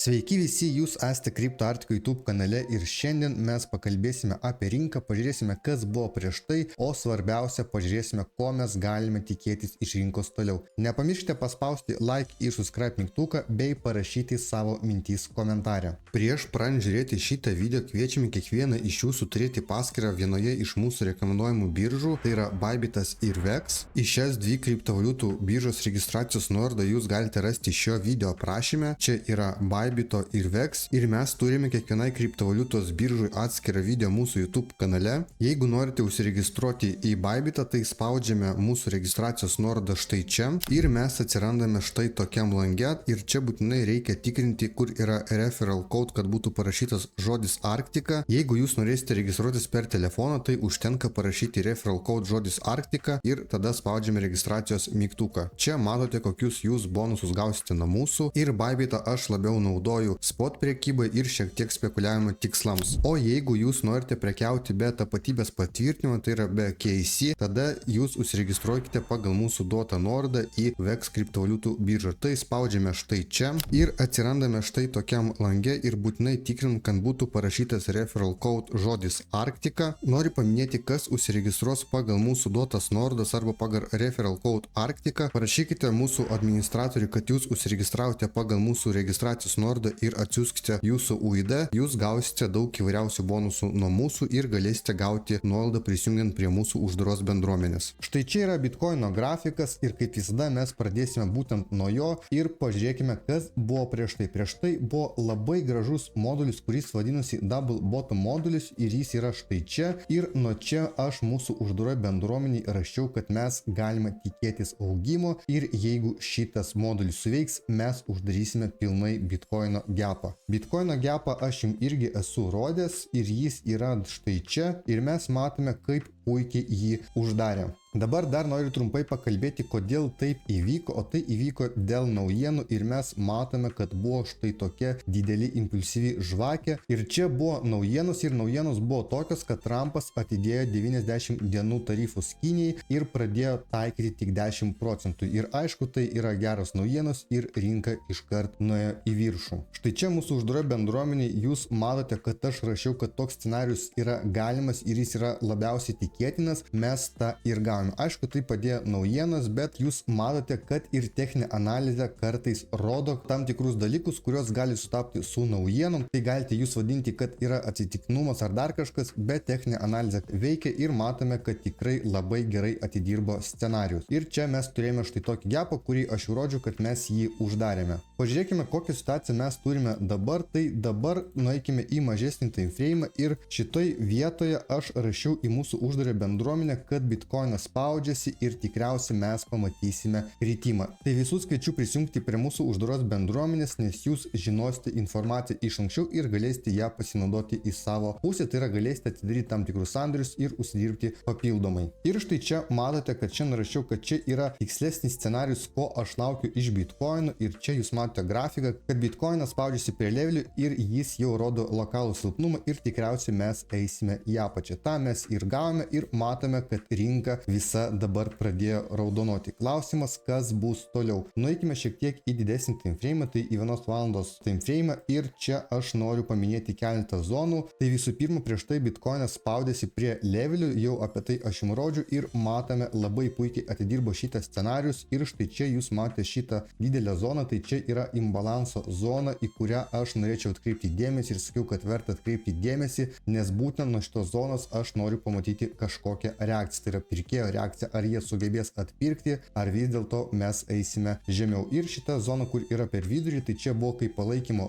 Sveiki visi, jūs esate CryptoArtico YouTube kanale ir šiandien mes pakalbėsime apie rinką, pažiūrėsime, kas buvo prieš tai, o svarbiausia, pažiūrėsime, ko mes galime tikėtis iš rinkos toliau. Nepamirškite paspausti like ir subscribe mygtuką bei parašyti savo mintys komentarę. Prieš pradedant žiūrėti šitą video kviečiame kiekvieną iš jūsų turėti paskyrą vienoje iš mūsų rekomenduojamų biržų, tai yra Bybitas ir VEX. Į šias dvi kriptovaliutų biržos registracijos nuorodą jūs galite rasti šio video aprašyme. Čia yra Bybito ir VEX ir mes turime kiekvienai kriptovaliutos biržui atskirą video mūsų YouTube kanale. Jeigu norite užsiregistruoti į Bybitą, tai spaudžiame mūsų registracijos nuorodą štai čia ir mes atsirandame štai tokiam lange ir čia būtinai reikia tikrinti, kur yra referral code, kad būtų parašytas žodis Arktika. Jeigu jūs norėsite registruotis per telefoną, tai užtenka parašyti referral code žodis Arktika ir tada spaudžiame registracijos mygtuką. Čia matote, kokius jūs bonusus gausite nuo mūsų ir Bybitą aš labiau naudoju spot prekybai ir šiek tiek spekuliavimo tikslams. O jeigu jūs norite prekiauti be tapatybės patvirtinimo, tai yra be KYC, tada jūs užsiregistruokite pagal mūsų duotą nuorodą į VEX kriptovaliutų biržą. Tai spaudžiame štai čia ir atsirandame štai tokiam lange ir būtinai tikrinam, kad būtų parašytas referral code žodis Arktika. Noriu paminėti, kas užsiregistruos pagal mūsų duotas nuorodas arba pagal referral code Arktika. Parašykite mūsų administratoriui, kad jūs užsiregistravote pagal mūsų registracijos nuorodą ir atsiųskite jūsų UID, jūs gausite daug įvairiausių bonusų nuo mūsų ir galėsite gauti nuolaidą prisijungiant prie mūsų uždaros bendruomenės. Štai čia yra Bitcoino grafikas ir kaip visada mes pradėsime būtent nuo jo ir pažiūrėkime, kas buvo prieš tai. Prieš tai buvo labai gražus modulis, kuris vadinosi Double Bottom modulis ir jis yra štai čia ir nuo čia aš mūsų uždaroje bendruomeniai rašiau, kad mes galime tikėtis augimo ir jeigu šitas modulis suveiks, mes uždarysime pilnai Bitcoino gapą. Bitcoino gapą aš jums irgi esu rodęs ir jis yra štai čia ir mes matome, kaip puikiai jį uždarė. Dabar dar noriu trumpai pakalbėti, kodėl taip įvyko, o tai įvyko dėl naujienų ir mes matome, kad buvo štai tokia didelį impulsyvi žvakė ir čia buvo naujienos ir naujienos buvo tokios, kad Trumpas atidėjo 90 dienų tarifus Kinijai ir pradėjo taikyti tik 10% ir aišku, tai yra geros naujienos ir rinka iškart nuėjo į viršų. Štai čia mūsų uždara bendruomenė, jūs matote, kad aš rašiau, kad toks scenarius yra galimas ir jis yra labiausiai tikėtinas, mes tą ir gavome. Aišku, tai padėjo naujienas, bet jūs matote, kad ir techninė analizė kartais rodo tam tikrus dalykus, kurios gali sutapti su naujienom. Tai galite jūs vadinti, kad yra atsitiktinumas ar dar kažkas, bet techninė analizė veikia ir matome, kad tikrai labai gerai atidirbo scenarius. Ir čia mes turėjome štai tokį gapą, kurį aš jau rodžiau, kad mes jį uždarėme. Pažiūrėkime, kokią situaciją mes turime dabar. Tai dabar nueikime į mažesnį time frame ir šitoj vietoje aš rašiau į mūsų uždarą bendruomenę, kad Bitcoinas spaudžiasi ir tikriausiai mes pamatysime kritimą. Tai visus kviečiu prisijungti prie mūsų uždaros bendruomenės, nes jūs žinosite informaciją iš anksčiau ir galėsite ją pasinaudoti į savo pusę, tai yra galėsite atidaryti tam tikrus sandorius ir užsidirbti papildomai. Ir štai čia matote, kad čia narašiau, kad čia yra tikslesnis scenarius, ko aš laukiu iš Bitcoino ir čia jūs matote grafiką, kad Bitcoinas spaudžiasi prie levelių ir jis jau rodo lokalų silpnumą ir tikriausiai mes eisime į apačią. Ta mes ir gavome ir matome, kad rinka visa dabar pradėjo raudonuoti. Klausimas, kas bus toliau. Nueikime šiek tiek į didesnį time frame, tai į 1 valandos time frame ir čia aš noriu paminėti keletą zonų. Tai visų pirma, prieš tai Bitcoinas spaudėsi prie levelių, jau apie tai aš jums rodžiu ir matome labai puikiai atidirbo šitas scenarius ir štai čia jūs matėte šitą didelę zoną, tai čia yra imbalanso zona, į kurią aš norėčiau atkreipti dėmesį ir sakiau, kad verta atkreipti dėmesį, nes būtent nuo šitos zonos aš noriu pamatyti kažkokią reakciją. Tai yra pirkėjo reakcija, ar jie sugebės atpirkti, ar vis dėlto mes eisime žemiau. Ir šita zona, kur yra per vidurį, tai čia buvo kaip palaikymo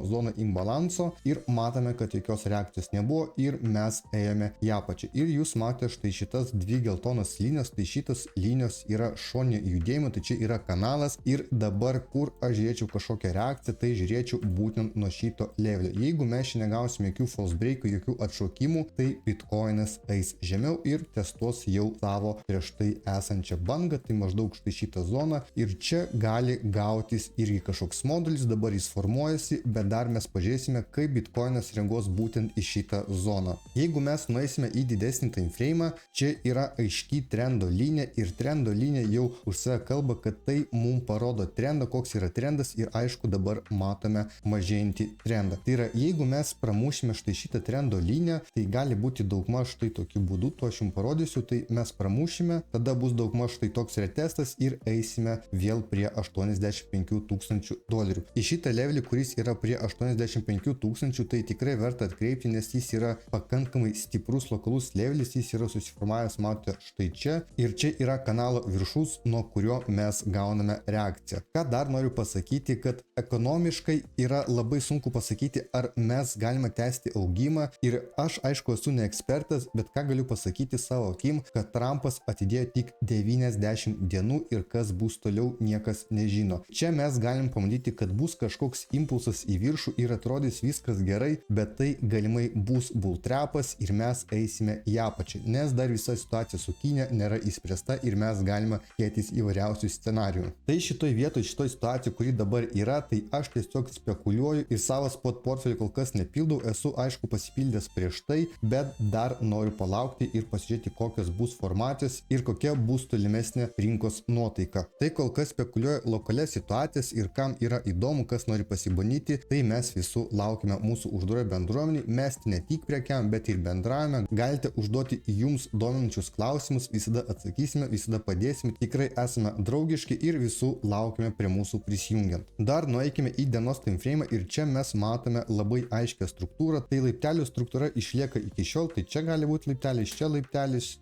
zona imbalanso ir matome, kad jokios reakcijos nebuvo ir mes ėjome į apačią. Ir jūs matote štai šitas dvi geltonas linijos, tai šitas linijos yra šoninio judėjimo, tai čia yra kanalas ir dabar, kur aš žiūrėčiau kažkokią reakciją, tai žiūrėčiau būtent nuo šito levelio. Jeigu mes čia negausime jokių false breakų, jokių atšokimų, tai Bitcoinas eis žemiau ir testuos jau jau savo prieš tai esančią bangą, tai maždaug štai šitą zoną ir čia gali gautis irgi kažkoks modulis, dabar jis formuojasi, bet dar mes pažiūrėsime, kaip Bitcoinas reaguos būtent į šitą zoną. Jeigu mes nueisime į didesnį time frame, čia yra aiški trendo linija ir trendo linija jau už save kalba, kad tai mums parodo trendą, koks yra trendas ir aišku dabar matome mažėjantį trendą. Tai yra, jeigu mes pramušime štai šitą trendo liniją, tai gali būti daugmaž štai tokiu būdu, to aš jums parodysiu, tai mes pramušime, tada bus daugmaž štai toks retestas ir eisime vėl prie 85 tūkstančių dolerių. Į šitą levelį, kuris yra prie 85 tūkstančių, tai tikrai verta atkreipti, nes jis yra pakankamai stiprus lokalus levelis, jis yra susiformavęs, matote, štai čia ir čia yra kanalo viršus, nuo kurio mes gauname reakciją. Ką dar noriu pasakyti, kad ekonomiškai yra labai sunku pasakyti, ar mes galime tęsti augimą ir aš aišku esu ne ekspertas, bet ką galiu pasakyti savo akim, kad Trumpas atidėjo tik 90 dienų ir kas bus toliau niekas nežino. Čia mes galim pamatyti, kad bus kažkoks impulsas į viršų ir atrodys viskas gerai, bet tai galimai bus bulltrapas ir mes eisime į apačią, nes dar visa situacija su Kinija nėra įspręsta ir mes galime tikėtis įvairiausių scenarijų. Tai šitoj vietoj, šitoj situacijoj, kuri dabar yra, tai aš tiesiog spekuliuoju ir savo spot portfelį kol kas nepildau, esu aišku pasipildęs prieš tai, bet dar noriu palaukti ir pasižiūrėti, kokios bus formacijos ir kokia bus tolimesnė rinkos nuotaika. Tai kol kas spekuliuoju lokalias situacijas ir kam yra įdomu, kas nori pasibandyti, tai mes visų laukime mūsų uždaroj bendruomenį, mes ne tik prekiam, bet ir bendravime. Galite užduoti jums dominančius klausimus, visada atsakysime, visada padėsime, tikrai esame draugiški ir visų laukime prie mūsų prisijungiant. Dar nueikime į dienos time frame ir čia mes matome labai aiškę struktūrą, tai laiptelių struktūra išlieka iki šiol, tai čia gali būti laiptelis,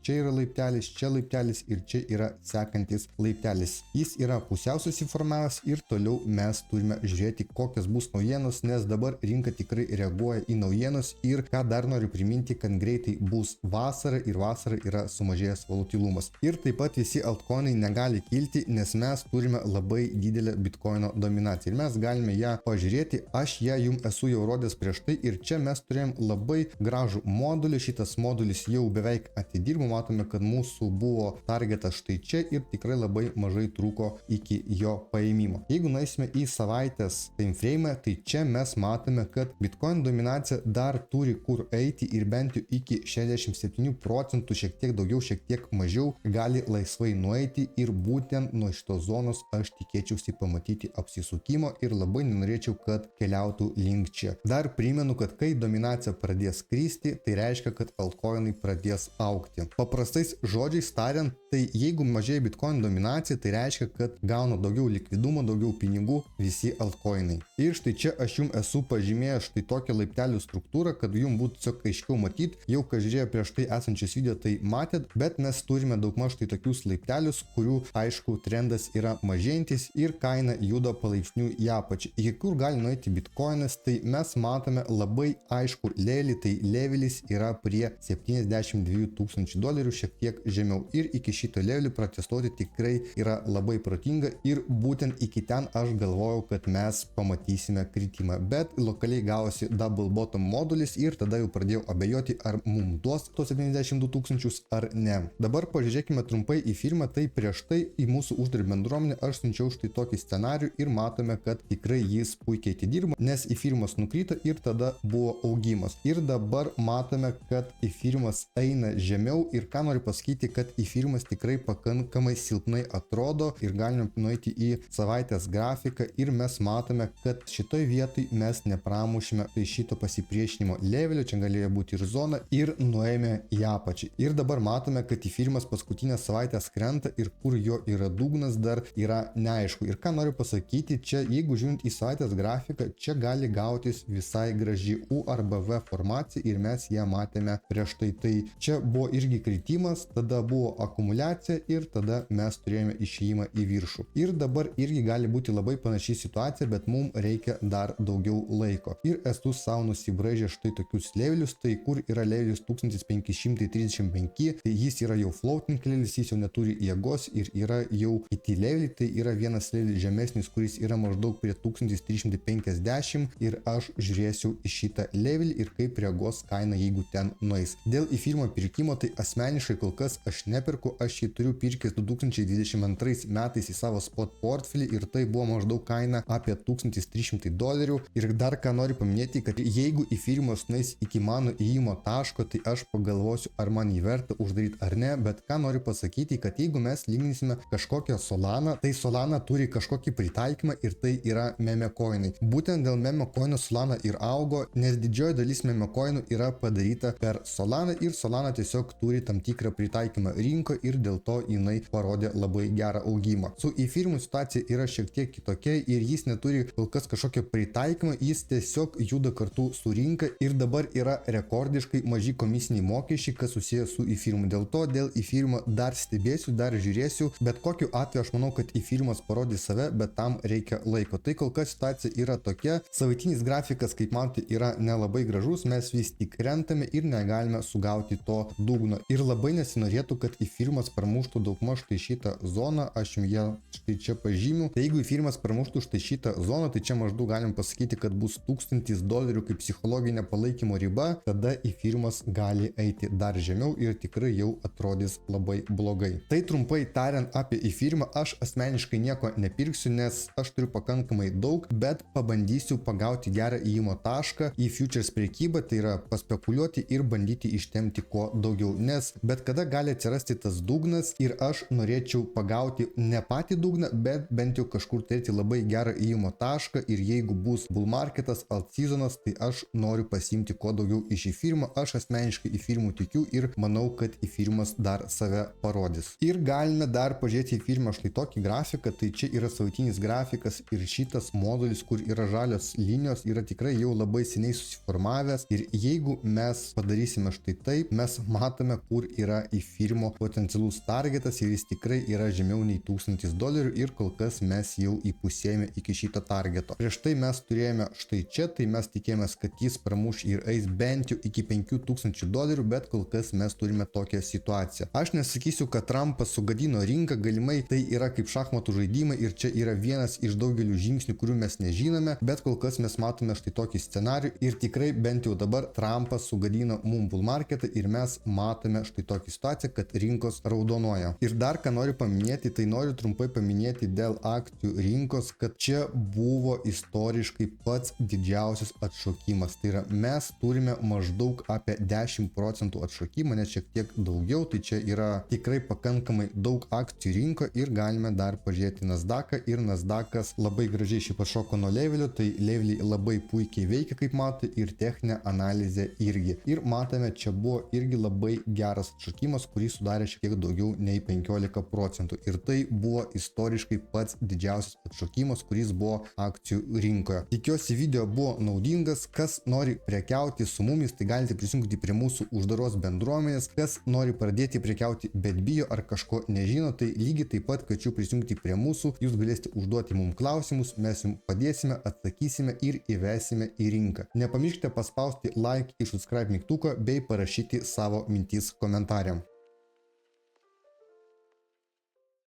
čia yra laiptelis, čia laiptelis ir čia yra sekantis laiptelis. Jis yra pusiau susiformavęs ir toliau mes turime žiūrėti, kokios bus naujienos, nes dabar rinka tikrai reaguoja į naujienos ir ką dar noriu priminti, kad greitai bus vasara ir vasara yra sumažėjęs volatilumas. Ir taip pat visi altcoinai negali kilti, nes mes turime labai didelę Bitcoino dominaciją ir mes galime ją pažiūrėti, aš ją jums esu jau rodęs prieš tai ir čia mes turėjom labai gražų modulį, šitas modulis jau beveik atidirbo, matome, kad mūsų buvo targetas štai čia ir tikrai labai mažai trūko iki jo paėmimo. Jeigu nueisime į savaitės time frame, tai čia mes matome, kad Bitcoin dominacija dar turi kur eiti ir bent jau iki 67 procentų, šiek tiek daugiau, šiek tiek mažiau gali laisvai nueiti ir būtent nuo šitos zonos aš tikėčiausi pamatyti apsisukimo ir labai nenorėčiau, kad keliautų link čia. Dar primenu, kad kai dominacija pradės kristi, tai reiškia, kad altcoinai pradės augti. Paprastais žodžiais tariant, tai jeigu mažėja Bitcoin dominacija, tai reiškia, kad gauna daugiau likvidumo, daugiau pinigų visi altcoinai. Ir štai čia aš jums esu pažymėjęs štai tokią laiptelių struktūrą, kad jums būtų tiesiog aiškiau matyti, jau kas žiūrėjo prieš tai esančius video, tai matėt, bet mes turime daugmaž štai tokius laiptelius, kurių aišku trendas yra mažėjantis ir kaina juda palaipsniui į apačią. Iki kur gali nueiti Bitcoinas, tai mes matome labai aišku levelį, tai levelis yra prie 72 tūkstančių dolerių, šiek tiek žemiau ir iki šito levelį protestuoti tikrai yra labai protinga ir būtent iki ten aš galvojau, kad mes pamatysime kritimą, bet lokaliai gavosi double bottom modulis ir tada jau pradėjau abejoti, ar mums duos tos 72 tūkstančius ar ne. Dabar pažiūrėkime trumpai į firmą, tai prieš tai į mūsų uždarą bendruomenę aš siunčiau štai tokį scenarijų ir matome, kad tikrai jis puikiai atidirbo, nes į firmas nukrito ir tada buvo augimas. Ir dabar matome, kad į firmas eina žemiau ir ką noriu pasakyti, kad į firmas tikrai pakankamai silpnai atrodo ir galime nueiti į savaitės grafiką ir mes matome, kad šitoj vietoj mes nepramušime tai šito pasipriešinimo levelio, čia galėjo būti ir zona ir nuėjome į apačią. Ir dabar matome, kad į firmas paskutinę savaitę krenta ir kur jo yra dugnas dar yra neaišku. Ir ką noriu pasakyti, čia jeigu žiūrint į savaitės grafiką, čia gali gautis visai graži U arba V formacija ir mes ją matėme prieš tai. Tai čia buvo irgi kritimas, tada buvo akumuliacija ir tada mes turėjome išėjimą į viršų. Ir dabar irgi gali būti labai panaši situacija, bet mums reikia dar daugiau laiko. Ir esu savo nusibraižę štai tokius levelius, tai kur yra levelis 1535, tai jis yra jau floating levelis, jis jau neturi jėgos ir yra jau kiti leveliai, tai yra vienas levelis žemesnis, kuris yra maždaug prie 1350 ir aš žiūrėsiu į šitą levelį ir kaip reagos kaina, jeigu ten nueis. Dėl į firmą pirkimo, tai asmeniškai ir kol kas aš nepirku, aš jį turiu pirkęs 2022 metais į savo spot portfelį ir tai buvo maždaug kaina apie $1300. Ir dar ką noriu paminėti, kad jeigu įfirimas nueis iki mano įėjimo taško, tai aš pagalvosiu, ar man jį verta uždaryti ar ne, bet ką noriu pasakyti, kad jeigu mes lyginsime kažkokią Solana, tai Solana turi kažkokį pritaikymą ir tai yra meme coinai. Būtent dėl meme coinų Solana ir augo, nes didžioji dalis meme coinų yra padaryta per Solana ir Solana tiesiog turi tam tikrą pritaikymą rinko ir dėl to jinai parodė labai gerą augimą. Su įfirimu situacija yra šiek tiek kitokia ir jis neturi kol kas kažkokio pritaikymą, jis tiesiog juda kartu su rinka ir dabar yra rekordiškai maži komisiniai mokesčiai, kas susijęs su įfirimu. Dėl to dėl įfirimo dar stebėsiu, dar žiūrėsiu, bet kokiu atveju aš manau, kad įfirimas parodys save, bet tam reikia laiko. Tai kol kas situacija yra tokia, savaitinis grafikas, kaip matote, yra nelabai gražus, mes vis tik krentame ir negalime sugauti to dugno. Ir labai nesinorėtų, kad įfirimas pramuštų daugmaž štai šitą zoną, aš jums ją štai čia pažymiu. Tai jeigu įfirimas pramuštų štai šitą zoną, tai čia maždaug galim pasakyti, kad bus $1000 kaip psichologinė palaikymo riba, tada įfirimas gali eiti dar žemiau ir tikrai jau atrodys labai blogai. Tai trumpai tariant apie įfirimą, aš asmeniškai nieko nepirksiu, nes aš turiu pakankamai daug, bet pabandysiu pagauti gerą įėjimo tašką į futures prekybą, tai yra paspekuliuoti ir bandyti ištemti kuo daugiau, nes bet kada gali atsirasti tas dugnas ir aš norėčiau pagauti ne patį dugną, bet bent jau kažkur turėti labai gerą įėjimo tašką ir jeigu bus bull marketas, alt seasonas, tai aš noriu pasiimti kuo daugiau iš įfirimo, aš asmeniškai įfirimų tikiu ir manau, kad įfirimas dar save parodys. Ir galime dar pažiūrėti įfirimą štai tokį grafiką, tai čia yra savaitinis grafikas ir šitas modulis, kur yra žalios linijos, yra tikrai jau labai seniai susiformavęs ir jeigu mes padarysime štai taip, mes matome, kur yra įfirimo potencialus targetas ir jis tikrai yra žemiau nei $1000 ir kol kas mes jau įpusėjome iki šito targeto. Prieš tai mes turėjome štai čia, tai mes tikėjomės, kad jis pramuš ir eis bent jau iki $5000, bet kol kas mes turime tokią situaciją. Aš nesakysiu, kad Trumpas sugadino rinką, galimai tai yra kaip šachmatų žaidimai ir čia yra vienas iš daugelių žingsnių, kurių mes nežinome, bet kol kas mes matome štai tokį scenarijų ir tikrai bent jau dabar Trumpas sugadino mum bull marketą ir mes matome štai tokį situaciją, kad rinkos raudonuoja. Ir dar ką noriu paminėti, tai noriu trumpai paminėti dėl akcijų rinkos, kad čia buvo istoriškai pats didžiausias atšokimas. Tai yra mes turime maždaug apie 10% atšokimą, net šiek tiek daugiau, tai čia yra tikrai pakankamai daug akcijų rinko ir galime dar pažiūrėti Nasdaqą ir Nasdaqas labai gražiai šiaip atšoko nuo levelio, tai leveliai labai puikiai veikia, kaip matote, ir techninė analizė irgi. Ir matome, čia buvo irgi labai geras atšokimas, kurį sudarė šiek tiek daugiau nei 15%. Ir tai buvo istoriškai pats didžiausias atšokimas, kuris buvo akcijų rinkoje. Tikiuosi video buvo naudingas, kas nori prekiauti su mumis, tai galite prisijungti prie mūsų uždaros bendruomenės, kas nori pradėti prekiauti, bet bijo ar kažko nežino, tai lygiai taip pat kviečiu prisijungti prie mūsų, jūs galėsite užduoti mums klausimus, mes jums padėsime, atsakysime ir įvesime į rinką. Nepamirškite paspausti like ir subscribe mygtuką bei parašyti savo mintis komentare.